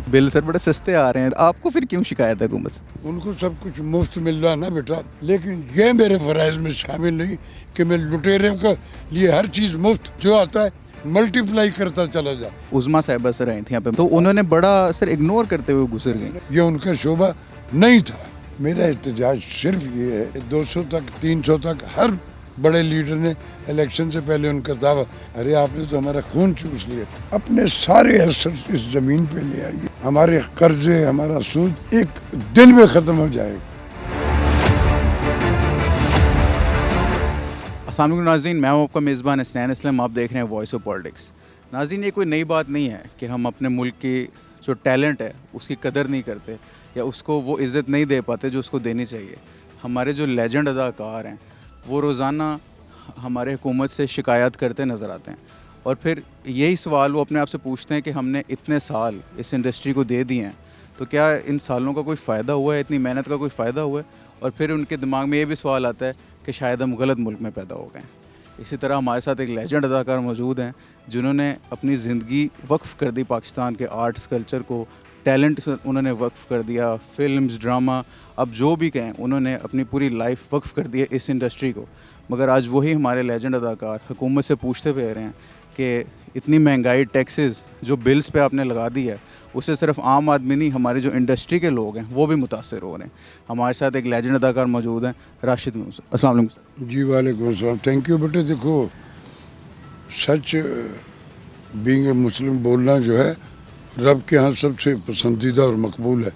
Bill sir बड़े सस्ते आ रहे हैं, आपको फिर क्यों शिकायत है हुकूमत से? उनको सब कुछ मुफ्त मिल रहा ना बेटा, लेकिन ये मेरे फराइज में शामिल नहीं कि मैं लुटेरे के लिए हर चीज़ मुफ्त जो आता है मल्टीप्लाई करता चला जाए। उज़मा साहिबा सर आई थी यहाँ पे, तो उन्होंने बड़ा सर इग्नोर करते हुए गुजर गई। ये उनका शोभा नहीं था। मेरा एहतजाज सिर्फ ये है, 200 तक 300 तक हर बड़े लीडर ने इलेक्शन से पहले उनका दावा, अरे आपने तो हमारा खून चूस लिया, अपने सारे एसेट्स इस जमीन पे ले आइए, हमारे कर्जे हमारा सूद एक दिन में खत्म हो जाएगा। अस्सलाम वालेकुम नाज़रीन, मैं हूं आपका मेज़बान हसनैन असलम, आप देख रहे हैं वॉइस ऑफ पॉलिटिक्स। नाज़रीन, ये कोई नई बात नहीं है कि हम अपने मुल्क की जो टैलेंट है उसकी कदर नहीं करते या उसको वो इज़्ज़त नहीं दे पाते जो उसको देनी चाहिए। हमारे जो लेजेंड अदाकार हैं वो रोज़ाना हमारे हुकूमत से शिकायत करते नज़र आते हैं, और फिर यही सवाल वो अपने आप से पूछते हैं कि हमने इतने साल इस इंडस्ट्री को दे दिए हैं, तो क्या इन सालों का कोई फ़ायदा हुआ है, इतनी मेहनत का कोई फ़ायदा हुआ है? और फिर उनके दिमाग में ये भी सवाल आता है कि शायद हम गलत मुल्क में पैदा हो गए हैं। इसी तरह हमारे साथ एक लेजेंड अदाकार मौजूद हैं जिन्होंने अपनी ज़िंदगी वक्फ़ कर दी पाकिस्तान के आर्ट्स कल्चर को, टैलेंट से उन्होंने वक्फ़ कर दिया, फिल्म्स ड्रामा, अब जो भी कहें उन्होंने अपनी पूरी लाइफ वक्फ़ कर दी है इस इंडस्ट्री को। मगर आज वही हमारे लेजेंड अदाकार हुकूमत से पूछते हुए रहे हैं कि इतनी महंगाई, टैक्सेस जो बिल्स पे आपने लगा दी है, उससे सिर्फ आम आदमी नहीं, हमारे जो इंडस्ट्री के लोग हैं वो भी मुतासर हो रहे हैं। हमारे साथ एक लेजेंड अदाकार मौजूद हैं, राशिद मूसा। अस्सलाम वालेकुम सर। जी वालेकुम अस्सलाम, थैंक यू बेटे। देखो, सच बीइंग ए मुस्लिम बोलना जो है रब के यहाँ सबसे पसंदीदा और मकबूल है,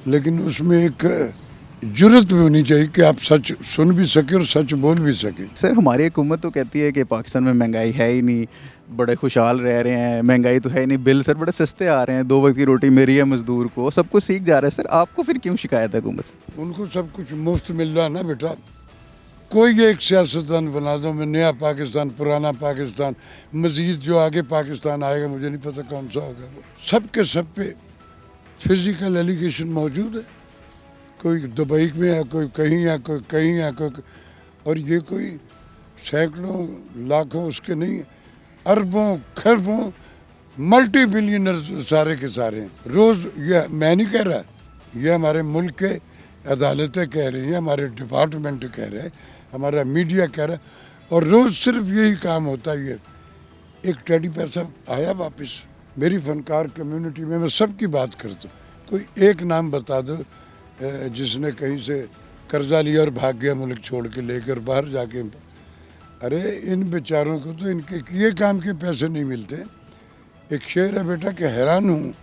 लेकिन उसमें एक जुर्रत भी होनी चाहिए कि आप सच सुन भी सके और सच बोल भी सके। सर, हमारी हुकूमत तो कहती है कि पाकिस्तान में महंगाई है ही नहीं, बड़े खुशहाल रह रहे हैं, महंगाई तो है ही नहीं, बिल सर बड़े सस्ते आ रहे हैं, 2 वक्त की रोटी मेरी है मजदूर को, सब कुछ सीख जा रहा है। सर, आपको फिर क्यों शिकायत है हुकूमत से? उनको सब कुछ मुफ्त मिल रहा ना बेटा। कोई एक सियासतदान बना दो, मैं नया पाकिस्तान, पुराना पाकिस्तान, मजीद जो आगे पाकिस्तान आएगा मुझे नहीं पता कौन सा होगा। वो सब के सब पे फिजिकल एलिगेशन मौजूद है। कोई दुबई में है, कोई कहीं है, कोई कहीं है, कोई, और ये कोई सैकड़ों लाखों उसके नहीं, अरबों खरबों मल्टी बिलियनर सारे के सारे हैं। रोज़ ये मैं नहीं कह रहा, ये हमारे मुल्क के अदालतें कह रही हैं, हमारे डिपार्टमेंट कह रहे हैं, हमारा मीडिया कह रहा है, और रोज़ सिर्फ यही काम होता है। ये एक टेडी पैसा आया वापस। मेरी फनकार कम्युनिटी में मैं सबकी बात करता हूँ, कोई एक नाम बता दो जिसने कहीं से कर्जा लिया और भाग गया मुल्क छोड़ के, लेकर बाहर जाके। अरे इन बेचारों को तो इनके किए काम के पैसे नहीं मिलते। एक शेर है बेटा कि हैरान हूँ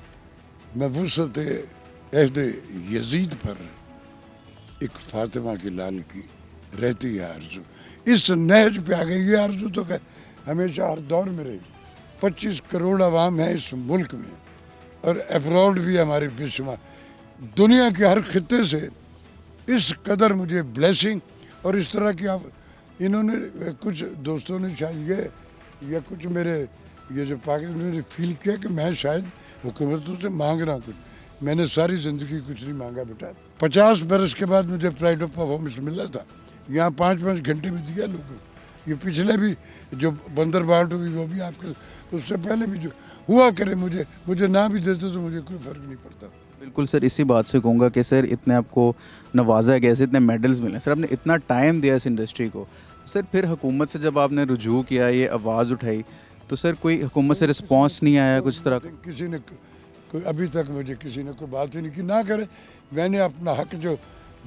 मैं वुसअत अहद यजीद पर, एक फातिमा की लाल की रहती है आरज़ू। इस नहज पे आ गई ये आरज़ू, तो क्या हमेशा हर दौर में रही। 25 करोड़ आवाम है इस मुल्क में, और अब्रॉड भी हमारे बेशुमार, दुनिया के हर खित्ते से इस कदर मुझे ब्लेसिंग। और इस तरह की आप इन्होंने कुछ दोस्तों ने शायद ये या कुछ मेरे ये जो पाकिस्तान ने फील किया कि मैं शायद हुकूमतों से मांग रहा हूँ कुछ। मैंने सारी ज़िंदगी कुछ नहीं मांगा बेटा। 50 बरस के बाद मुझे प्राइड ऑफ परफॉर्मेंस मिला था, यहाँ 5-5 घंटे में दिया लोगों। ये पिछले भी जो बंदर बाट हुई वो भी आपके, उससे पहले भी जो हुआ करे, मुझे ना भी देते तो मुझे कोई फ़र्क नहीं पड़ता। बिल्कुल सर, इसी बात से कहूँगा कि सर इतने आपको नवाजा गया, इतने मेडल्स मिले, सर आपने इतना टाइम दिया इस इंडस्ट्री को। सर फिर हुकूमत से जब आपने रुजू किया, ये आवाज़ उठाई, तो सर कोई हुकूमत से रिस्पांस नहीं आया कुछ तरह का? किसी ने कोई अभी तक मुझे किसी ने कोई बात ही नहीं की। ना करे, मैंने अपना हक जो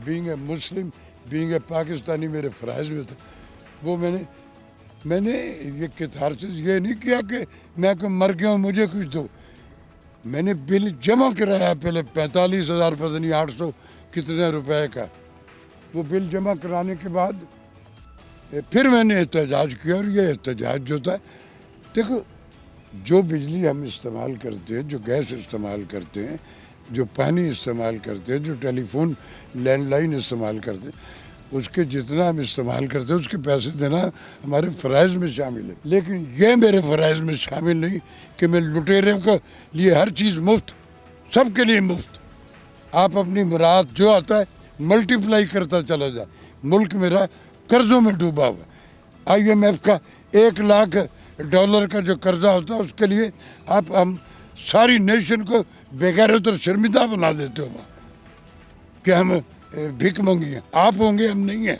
being a Muslim, being a Pakistani मेरे फ़राइज़ में था, वो मैंने ये कैथारसिस ये नहीं किया कि मैं कोई मर गया हूँ मुझे कुछ दो। मैंने बिल जमा कराया पहले 45,000 पता नहीं 800 कितने रुपए का। वो बिल जमा कराने के बाद फिर मैंने एहतजाज किया, और ये एहतजाज जो था, देखो जो बिजली हम इस्तेमाल करते हैं, जो गैस इस्तेमाल करते हैं, जो पानी इस्तेमाल करते हैं, जो टेलीफोन लैंडलाइन इस्तेमाल करते हैं, उसके जितना हम इस्तेमाल करते हैं उसके पैसे देना हमारे फ़राइज़ में शामिल है। लेकिन ये मेरे फ़राइज़ में शामिल नहीं कि मैं लुटेरे के लिए हर चीज़ मुफ्त, सबके लिए मुफ्त। आप अपनी मुराद जो आता है मल्टीप्लाई करता चला जाए। मुल्क मेरा कर्ज़ों में डूबा हुआ। IMF का $1 लाख का जो कर्जा होता है उसके लिए हम सारी नेशन को बेगैरत और शर्मिंदा बना देते हो वहाँ कि हम भिख मंगी हैं। आप होंगे, हम नहीं हैं।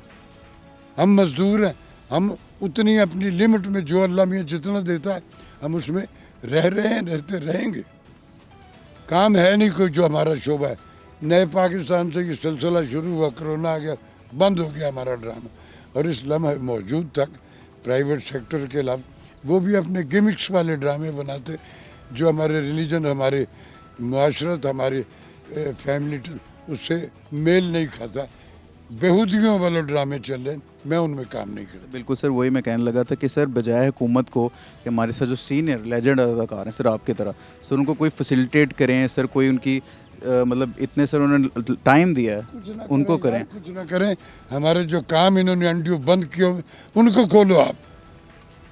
हम मजदूर हैं। हम उतनी अपनी लिमिट में जो अल्लाह मियाँ जितना देता है हम उसमें रह रहे हैं, रहते रहेंगे। काम है नहीं कोई जो हमारा शोबा है। नए पाकिस्तान से ये सिलसिला शुरू हुआ, कोरोना आ गया, बंद हो गया हमारा ड्रामा। और इस लम्हे मौजूद तक प्राइवेट सेक्टर के अलावा वो भी अपने गिमिक्स वाले ड्रामे बनाते जो हमारे रिलीजन, हमारे मुआशरत, हमारे फैमिली उससे मेल नहीं खाता। बेहूदियों वाले ड्रामे चल रहे हैं, मैं उनमें काम नहीं करता। बिल्कुल सर, वही मैं कहने लगा था कि सर बजाय हुकूमत को कि हमारे साथ जो सीनियर लेजेंड अदाकार हैं सर आपकी तरह, सर उनको कोई फैसिलिटेट करें सर, कोई उनकी मतलब इतने सर उन्होंने टाइम दिया है उनको करें। कुछ ना करें। हमारे जो काम इन्होंने एनजीओ बंद किए हुए उनको खोलो।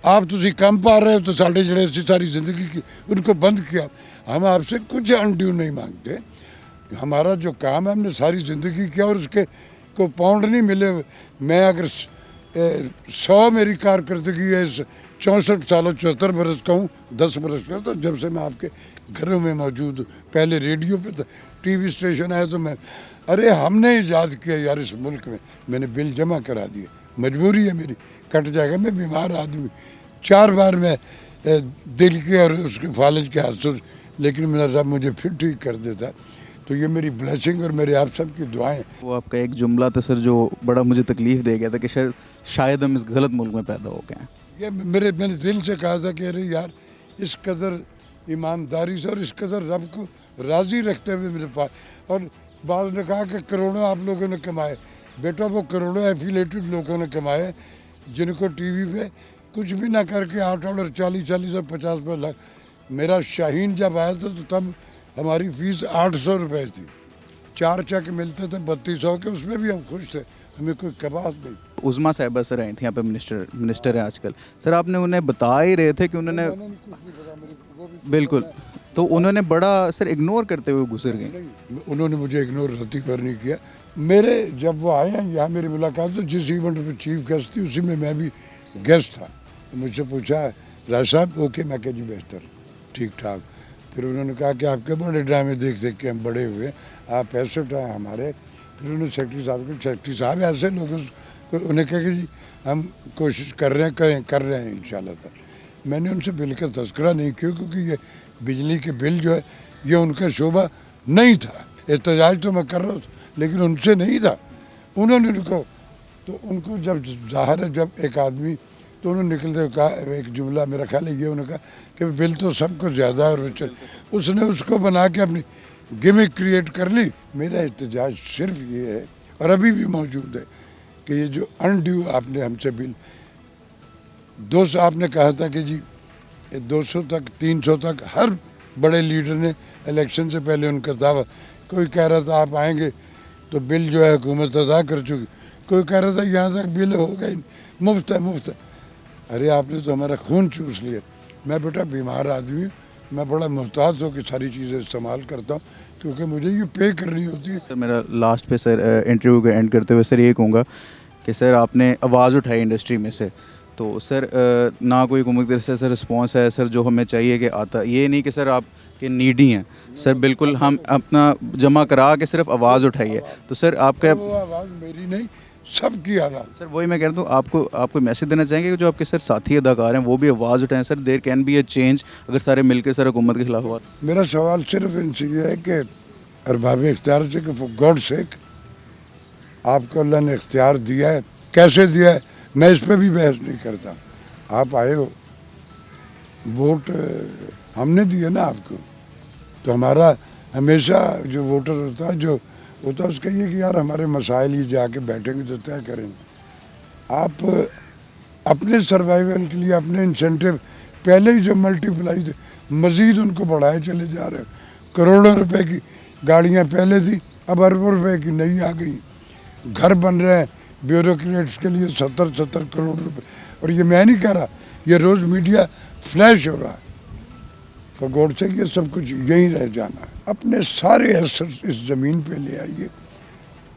आप तुझे कम पा रहे हो तो साढ़े जड़े सारी ज़िंदगी की उनको बंद किया। हम आपसे कुछ अनड्यू नहीं मांगते। हमारा जो काम है हमने सारी ज़िंदगी किया और उसके को पाउंड नहीं मिले। मैं अगर 100 मेरी कारकर्दगी है 64 सालों 74 बरस का हूँ, 10 बरस का, तो जब से मैं आपके घरों में मौजूद हूँ। पहले रेडियो पे टीवी स्टेशन आया तो मैं, अरे हमने ईजाद किया यार इस मुल्क में। मैंने बिल जमा करा दिए, मजबूरी है मेरी, कट जाएगा। मैं बीमार आदमी, 4 बार मैं दिल के और उसके फालिज के हादसों, लेकिन मेरा रब मुझे फिर ठीक कर देता। तो ये मेरी ब्लेसिंग और मेरे आप सब की दुआएं। वो आपका एक जुमला था सर जो बड़ा मुझे तकलीफ़ दे गया था कि शायद हम इस गलत मुल्क में पैदा हो गए हैं। ये मैंने दिल से कहा था कि अरे यार इस कदर ईमानदारी से और इस कदर रब को राज़ी रखते हुए मेरे पास। और बाद ने कहा कि करोड़ों आप लोगों ने कमाए। बेटा वो करोड़ों एफिलेटेड लोगों ने कमाए जिनको टीवी पे कुछ भी ना करके $8 40 और 50 लाख। मेरा शाहीन जब आया था तो तब हमारी फ़ीस 800 रुपये थी। 4 चेक मिलते थे 3200 के, उसमें भी हम खुश थे, हमें कोई कबात नहीं। उज़मा साहिबा सर आई थी यहाँ पे, मिनिस्टर हैं आजकल सर। आपने उन्हें बता ही रहे थे कि उन्होंने बिल्कुल, तो उन्होंने बड़ा सर इग्नोर करते हुए गुजर गए। उन्होंने मुझे इग्नोर रत्ती पर नहीं किया। मेरे जब वो आए हैं यहाँ मेरी मुलाकात तो जिस इवेंट में चीफ गेस्ट थी उसी में मैं भी गेस्ट था। तो मुझसे पूछा राज साहब ओके, मैं कहा जी बेहतर, ठीक ठाक। फिर उन्होंने कहा कि आपके बड़े ड्रामे देख देख के हम बड़े हुए, आप 65 हैं हमारे। फिर उन्होंने सेक्रेटरी साहब ऐसे लोगों को उन्हें कहा कि जी हम कोशिश कर रहे हैं इंशाल्लाह ताला। मैंने उनसे बिल का तस्करा नहीं किया क्योंकि ये बिजली के बिल जो है ये उनका शोबा नहीं था। एहतजाज तो मैं कर रहा था लेकिन उनसे नहीं था। उन्होंने उनको जब ज़ाहिर है जब एक आदमी, तो उन्होंने निकलते हुए कहा एक जुमला मेरा ख्याल है ये, उन्होंने कहा कि बिल तो सबको ज़्यादा है और उसने उसको बना के अपनी गिमिक क्रिएट कर ली। मेरा एहतजाज सिर्फ ये है और अभी भी मौजूद है कि ये जो अनड्यू आपने हमसे बिल 200 आपने कहा था कि जी 200 तक 300 तक हर बड़े लीडर ने इलेक्शन से पहले उनका दावा, कोई कह रहा था आप आएंगे तो बिल जो है हुकूमत अदा कर चुकी, कोई कह रहा था यहाँ तक बिल होगा ही मुफ्त है। अरे आपने तो हमारा खून चूस लिया। मैं बेटा बीमार आदमी हूँ, मैं बड़ा मोहताज होकर सारी चीज़ें इस्तेमाल करता हूँ क्योंकि मुझे ये पे करनी होती है। सर मेरा लास्ट पे सर इंटरव्यू का एंड करते हुए सर ये कहूँगा कि सर आपने आवाज़ उठाई इंडस्ट्री में से, तो सर ना कोई हुकूमत की तरफ से रिस्पॉन्स है सर जो हमें चाहिए कि आता। ये नहीं कि सर आप के नीडी हैं सर, बिल्कुल हम अपना जमा करा के सिर्फ आवाज़ उठाइए। तो सर आपका वो आवाज़ मेरी नहीं सबकी आवाज़। सर वही मैं कह रहा हूँ, आपको मैसेज देना चाहेंगे कि जो आपके सर साथी अदाकार हैं वो भी आवाज़ उठाएं sir. There can be a change अगर सारे मिलकर सर हुकूमत के खिलाफ हुआ। मेरा सवाल सिर्फ इनसे ये है कि अरबाब इख्तियार से कि फॉर गॉड सेक आपको अल्लाह ने इख्तियार दिया है, कैसे दिया है मैं इस पर भी बहस नहीं करता। आप आए हो, वोट हमने दिया ना आपको, तो हमारा हमेशा जो वोटर होता है जो होता है उसका ये कि यार हमारे मसाइल ये जाके बैठेंगे तो तय करेंगे। आप अपने सर्वाइवल के लिए अपने इंसेंटिव पहले ही जो मल्टीप्लाई थे मज़ीद उनको बढ़ाए चले जा रहे हो। करोड़ों रुपए की गाड़ियाँ पहले थी, अब अरबों रुपए की नई आ गई। घर बन रहे हैं ब्यूरोक्रेट्स के लिए 70 करोड़ रुपए। और ये मैं नहीं कह रहा, ये रोज़ मीडिया फ्लैश हो रहा है। फॉर गॉड से ये सब कुछ यहीं रह जाना है। अपने सारे एसेट्स इस ज़मीन पे ले आइए,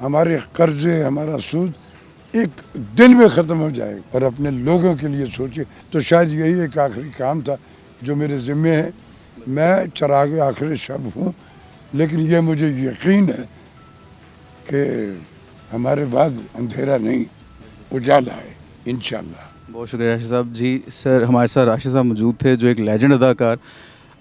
हमारे कर्जे हमारा सूद एक दिन में ख़त्म हो जाएगा और अपने लोगों के लिए सोचिए। तो शायद यही एक आखिरी काम था जो मेरे ज़िम्मे है। मैं चराग आखिरी शब हूँ, لیکن یہ مجھے یقین ہے کہ ہمارے بعد اندھیرا نہیں اجالا ہے انشاءاللہ. بہت شکریہ راشد صاحب. جی سر ہمارے ساتھ راشد صاحب موجود تھے جو ایک لیجنڈ اداکار.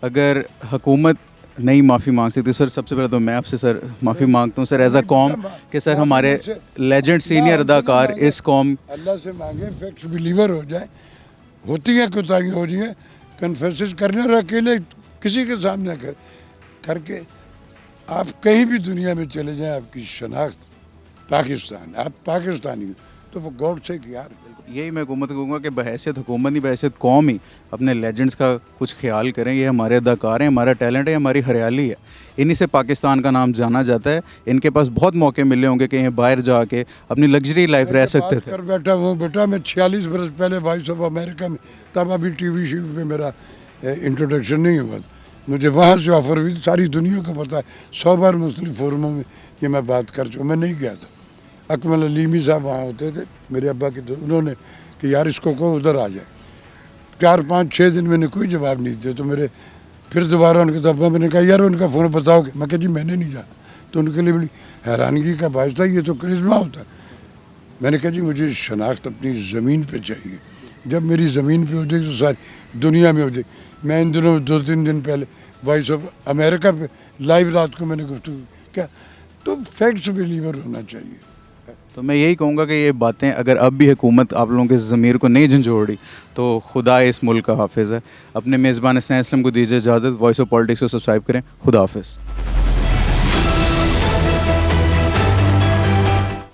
اگر حکومت نہیں معافی مانگ سکتی سر, سب سے پہلے تو میں آپ سے سر معافی مانگتا ہوں سر ایز اے قوم کہ سر ہمارے لیجنڈ سینئر اداکار اس قوم. اللہ سے مانگے فیکٹس بلیور ہو جائے. ہوتی ہیں کوتاہیاں ہو رہی ہیں, کنفیسز کرنے اور اکیلے کسی کے سامنے کر کے آپ کہیں بھی دنیا میں چلے جائیں, آپ کی شناخت پاکستان, آپ پاکستانی ہو تو وہ گاڈ سے یار. یہی میں حکومت کو کہوں گا کہ بحیثیت حکومت نہیں بحیثیت قوم ہی اپنے لیجنڈز کا کچھ خیال کریں. یہ ہمارے اداکار ہیں, ہمارا ٹیلنٹ ہے, ہماری ہریالی ہے, انہی سے پاکستان کا نام جانا جاتا ہے. ان کے پاس بہت موقع ملے ہوں گے کہ یہ باہر جا کے اپنی لگژری لائف رہ سکتے تھے. کر بیٹھا ہوں بیٹا, میں 46 برس پہلے وائس آف امریکہ میں, تب ابھی ٹی وی شیو پہ میرا انٹروڈکشن نہیں ہوا. مجھے وہاں سے آفر ہوئی, ساری دنیا کو پتہ ہے, 100 بار مختلف فورموں میں یہ میں بات کر چکا. میں نہیں گیا تھا. اکمل علیمی صاحب وہاں ہوتے تھے میرے ابا کے, انہوں نے کہ یار اس کو کہو ادھر آ جائے. 4 5 6 دن میں نے کوئی جواب نہیں دیا. تو میرے پھر دوبارہ ان کے ابا میں نے کہا یار ان کا فون بتاؤ گے. میں کہا جی میں نے نہیں جانا. تو ان کے لیے بڑی حیرانگی کا باعث تھا, یہ تو کرشمہ ہوتا ہے. میں نے کہا جی مجھے شناخت اپنی زمین پہ چاہیے. جب میری زمین پہ ہو جائے تو ساری دنیا میں ہو جائے. میں ان دنوں 2-3 دن پہلے وائس آف امریکہ پہ لائیو رات کو میں نے گفتگو کیا. تو فیکٹس بلیور ہونا چاہیے. تو میں یہی کہوں گا کہ یہ باتیں اگر اب بھی حکومت آپ لوگوں کے ضمیر کو نہیں جھنجھوڑی تو خدا اس ملک کا حافظ ہے. اپنے میزبان حسین اسلم کو دیجیے اجازت. وائس آف پالیٹکس کو سبسکرائب کریں. خدا حافظ.